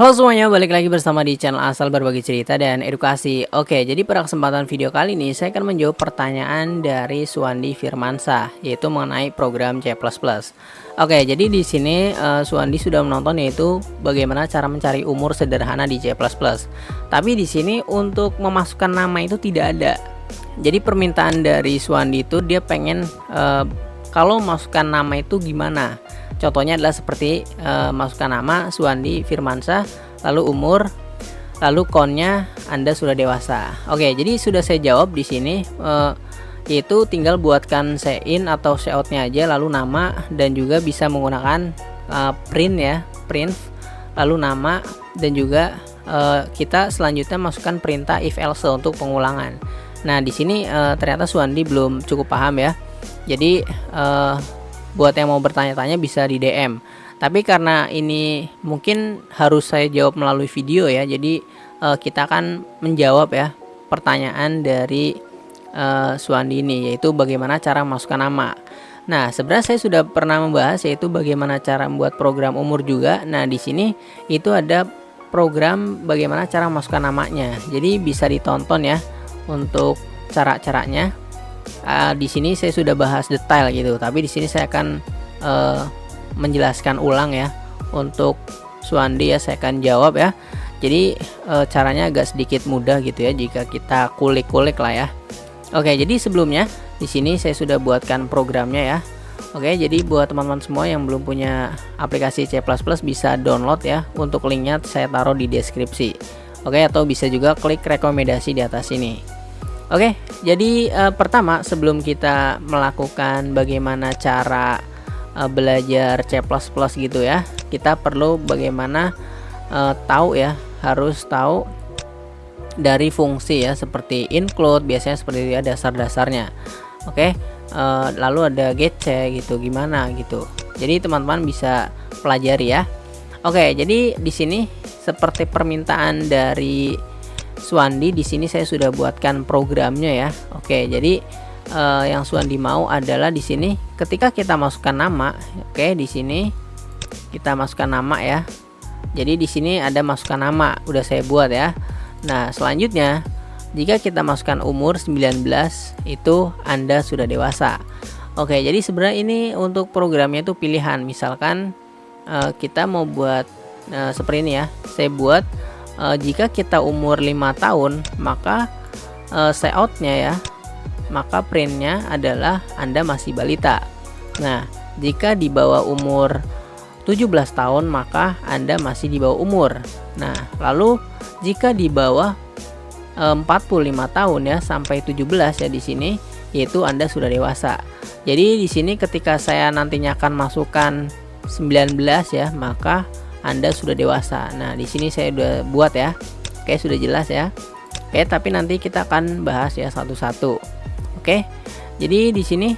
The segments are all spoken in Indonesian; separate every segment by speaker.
Speaker 1: Halo semuanya, balik lagi bersama di channel Asal Berbagi Cerita dan Edukasi. Oke, jadi pada kesempatan video kali ini saya akan menjawab pertanyaan dari Suwandi Firmansyah, yaitu mengenai program C++. Oke, jadi di sini Suwandi sudah menonton, yaitu bagaimana cara mencari umur sederhana di C++. Tapi di sini untuk memasukkan nama itu tidak ada. Jadi permintaan dari Suwandi itu dia pengen kalau masukkan nama itu gimana. Contohnya adalah seperti masukkan nama Suwandi Firmansyah, lalu umur, lalu konnya Anda sudah dewasa. Oke, jadi sudah saya jawab di sini, yaitu tinggal buatkan sign atau shoutnya aja, lalu nama, dan juga bisa menggunakan print ya, print, lalu nama, dan juga kita selanjutnya masukkan perintah if else untuk pengulangan. Nah di sini ternyata Suwandi belum cukup paham ya. Jadi buat yang mau bertanya-tanya bisa di DM. Tapi karena ini mungkin harus saya jawab melalui video ya, jadi kita akan menjawab ya pertanyaan dari Suwandi ini, yaitu bagaimana cara masukkan nama. Nah sebenarnya saya sudah pernah membahas, yaitu bagaimana cara membuat program umur juga. Nah di sini itu ada program bagaimana cara masukkan namanya, jadi bisa ditonton ya untuk cara-caranya. Di sini saya sudah bahas detail gitu, tapi di sini saya akan menjelaskan ulang ya untuk Suwandi ya, saya akan jawab ya. Jadi caranya agak sedikit mudah gitu ya jika kita kulik-kulik lah ya. Oke, jadi sebelumnya di sini saya sudah buatkan programnya ya. Oke, jadi buat teman-teman semua yang belum punya aplikasi C++ bisa download ya, untuk linknya saya taruh di deskripsi. Oke, atau bisa juga klik rekomendasi di atas ini. Oke, jadi pertama sebelum kita melakukan bagaimana cara belajar C++ gitu ya, kita perlu bagaimana tahu ya, harus tahu dari fungsi ya, seperti include, biasanya seperti itu ya dasar-dasarnya. Oke, lalu ada getC gitu, gimana gitu. Jadi teman-teman bisa pelajari ya. Oke, jadi di sini seperti permintaan dari Suwandi, di sini saya sudah buatkan programnya ya. Oke, jadi yang Suwandi mau adalah di sini ketika kita masukkan nama. Oke, di sini kita masukkan nama ya. Jadi di sini ada masukkan nama, udah saya buat ya. Nah selanjutnya jika kita masukkan umur 19, itu Anda sudah dewasa. Oke, jadi sebenarnya ini untuk programnya itu pilihan. Misalkan kita mau buat seperti ini ya, saya buat jika kita umur 5 tahun, maka layoutnya ya, maka printnya adalah Anda masih balita. Nah jika di bawah umur 17 tahun, maka Anda masih di bawah umur. Nah lalu jika di bawah 45 tahun ya sampai 17 ya, di sini yaitu Anda sudah dewasa. Jadi di sini ketika saya nantinya akan masukkan 19 ya, maka Anda sudah dewasa. Nah di sini saya udah buat ya. Oke, sudah jelas ya. Oke, tapi nanti kita akan bahas ya satu-satu. Oke, jadi di sini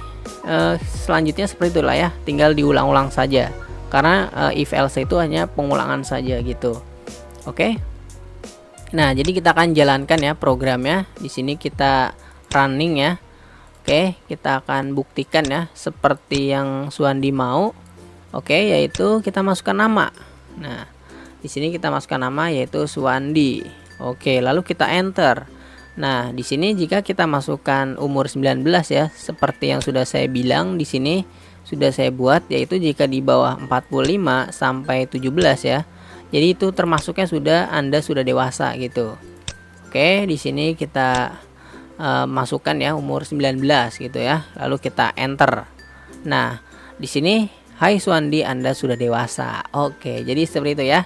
Speaker 1: selanjutnya seperti itulah ya, tinggal diulang-ulang saja karena if else itu hanya pengulangan saja gitu. Oke, nah jadi kita akan jalankan ya programnya. Di sini kita running ya. Oke, kita akan buktikan ya seperti yang Suwandi mau. Oke, yaitu kita masukkan nama. Nah di sini kita masukkan nama yaitu Suwandi. Oke, lalu kita enter. Nah di sini jika kita masukkan umur 19 ya, seperti yang sudah saya bilang di sini sudah saya buat, yaitu jika di bawah 45 sampai 17 ya, jadi itu termasuknya sudah Anda sudah dewasa gitu. Oke, di sini kita masukkan ya umur 19 gitu ya, lalu kita enter. Nah di sini hai Suwandi, Anda sudah dewasa. Oke, jadi seperti itu ya.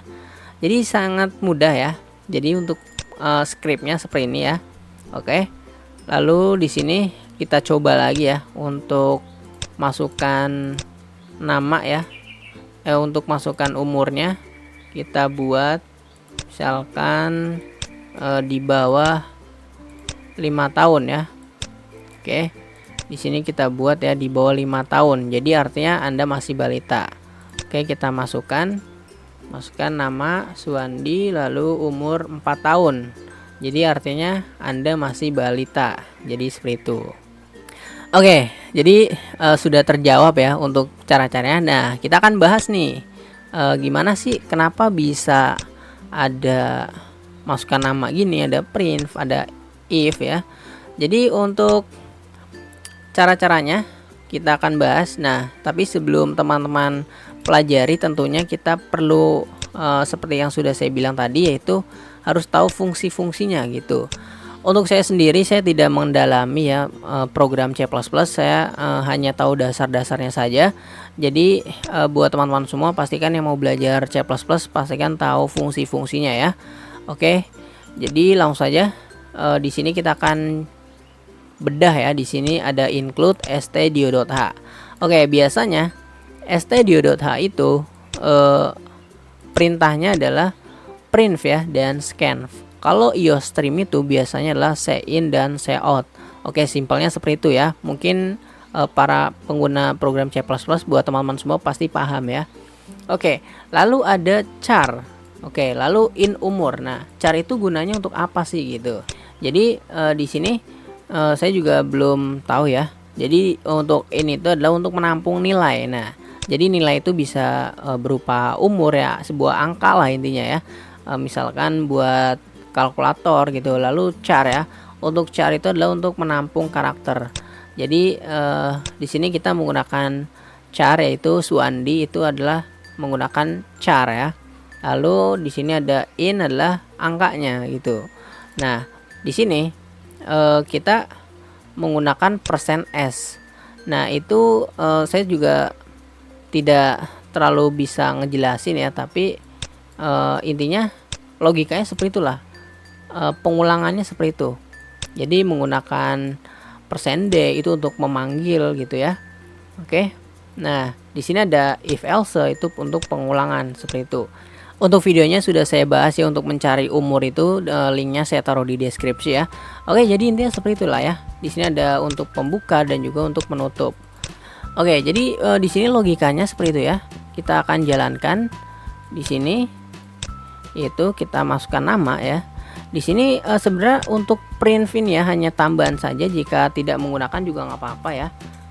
Speaker 1: Jadi sangat mudah ya. Jadi untuk scriptnya seperti ini ya. Oke. Lalu di sini kita coba lagi ya untuk masukkan nama ya. Untuk masukkan umurnya kita buat misalkan di bawah 5 tahun ya. Oke. Di sini kita buat ya di bawah 5 tahun. Jadi artinya Anda masih balita. Oke, kita masukkan nama Suwandi, lalu umur 4 tahun. Jadi artinya Anda masih balita. Jadi seperti itu. Oke, jadi sudah terjawab ya untuk cara-caranya. Nah, kita akan bahas nih gimana sih kenapa bisa ada masukkan nama gini, ada print, ada if ya. Jadi untuk cara-caranya kita akan bahas. Nah, tapi sebelum teman-teman pelajari tentunya kita perlu seperti yang sudah saya bilang tadi, yaitu harus tahu fungsi-fungsinya gitu. Untuk saya sendiri, saya tidak mendalami ya program C++, saya hanya tahu dasar-dasarnya saja. Jadi buat teman-teman semua, pastikan yang mau belajar C++ pastikan tahu fungsi-fungsinya ya. Oke, jadi langsung saja di sini kita akan bedah ya. Di sini ada include stdio.h. Oke, biasanya stdio.h itu perintahnya adalah print ya dan scan. Kalau IOStream itu biasanya adalah in dan out. Oke, simpelnya seperti itu ya. Mungkin para pengguna program C++ buat teman-teman semua pasti paham ya. Oke, lalu ada char. Oke, lalu in umur. Nah, char itu gunanya untuk apa sih gitu. Jadi di sini saya juga belum tahu ya. Jadi untuk ini itu adalah untuk menampung nilai. Nah, jadi nilai itu bisa berupa umur ya, sebuah angka lah intinya ya. Misalkan buat kalkulator gitu. Lalu char ya, untuk char itu adalah untuk menampung karakter. Jadi di sini kita menggunakan char, yaitu Suandi itu adalah menggunakan char ya. Lalu di sini ada in adalah angkanya gitu. Nah, di sini kita menggunakan %s. Nah, itu saya juga tidak terlalu bisa ngejelasin ya, tapi intinya logikanya seperti itulah. Pengulangannya seperti itu. Jadi menggunakan %d itu untuk memanggil gitu ya. Oke. Nah, di sini ada if else itu untuk pengulangan seperti itu. Untuk videonya sudah saya bahas ya, untuk mencari umur itu linknya saya taruh di deskripsi ya. Oke, jadi intinya seperti itulah ya. Di sini ada untuk pembuka dan juga untuk menutup. Oke, jadi di sini logikanya seperti itu ya. Kita akan jalankan di sini, yaitu kita masukkan nama ya. Di sini sebenarnya untuk print ya hanya tambahan saja, jika tidak menggunakan juga nggak apa-apa ya.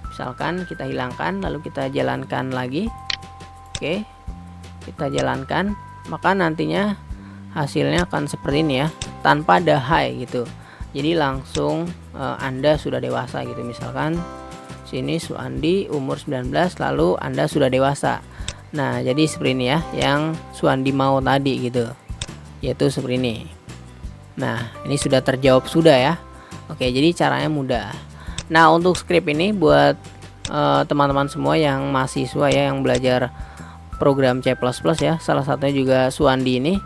Speaker 1: Misalkan kita hilangkan lalu kita jalankan lagi. Oke, kita jalankan, maka nantinya hasilnya akan seperti ini ya, tanpa ada hi gitu. Jadi langsung Anda sudah dewasa gitu. Misalkan sini Suandi umur 19, lalu Anda sudah dewasa. Nah, jadi seperti ini ya yang Suandi mau tadi gitu, yaitu seperti ini. Nah, ini sudah terjawab sudah ya. Oke, jadi caranya mudah. Nah, untuk script ini buat teman-teman semua yang mahasiswa ya, yang belajar program C++ ya, salah satunya juga Suandi ini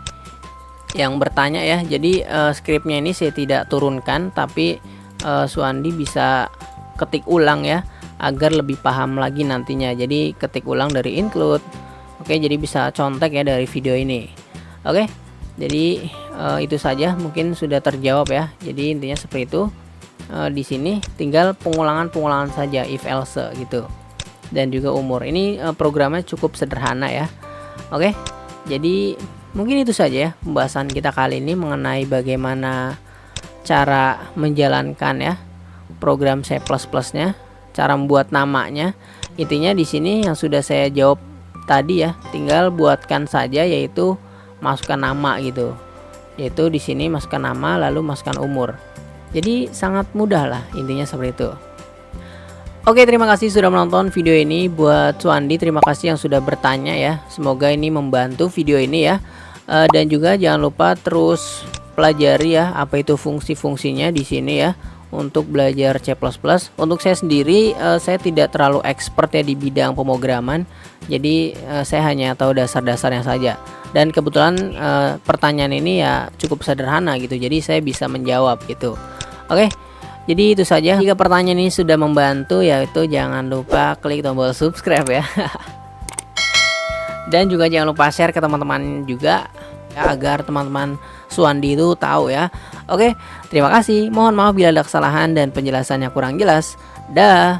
Speaker 1: yang bertanya ya. Jadi scriptnya ini saya tidak turunkan, tapi Suandi bisa ketik ulang ya, agar lebih paham lagi nantinya. Jadi ketik ulang dari include. Oke, jadi bisa contek ya dari video ini. Oke, jadi itu saja, mungkin sudah terjawab ya. Jadi intinya seperti itu. Di sini tinggal pengulangan saja, if else gitu, dan juga umur. Ini programnya cukup sederhana ya. Oke, jadi mungkin itu saja ya pembahasan kita kali ini mengenai bagaimana cara menjalankan ya program C++ nya, cara membuat namanya. Intinya di sini yang sudah saya jawab tadi ya, tinggal buatkan saja, yaitu masukkan nama gitu. Yaitu di sini masukkan nama lalu masukkan umur. Jadi sangat mudah lah intinya seperti itu. Oke, terima kasih sudah menonton video ini. Buat Suandi, terima kasih yang sudah bertanya ya. Semoga ini membantu video ini ya. Dan juga jangan lupa terus pelajari ya apa itu fungsi-fungsinya di sini ya untuk belajar C++. Untuk saya sendiri, saya tidak terlalu expert ya di bidang pemrograman. Jadi saya hanya tahu dasar-dasarnya saja. Dan kebetulan pertanyaan ini ya cukup sederhana gitu. Jadi saya bisa menjawab gitu. Oke. Jadi itu saja. Jika pertanyaan ini sudah membantu, yaitu jangan lupa klik tombol subscribe ya. Dan juga jangan lupa share ke teman-teman juga ya, agar teman-teman Suandi itu tahu ya. Oke, terima kasih. Mohon maaf bila ada kesalahan dan penjelasannya kurang jelas. Dah.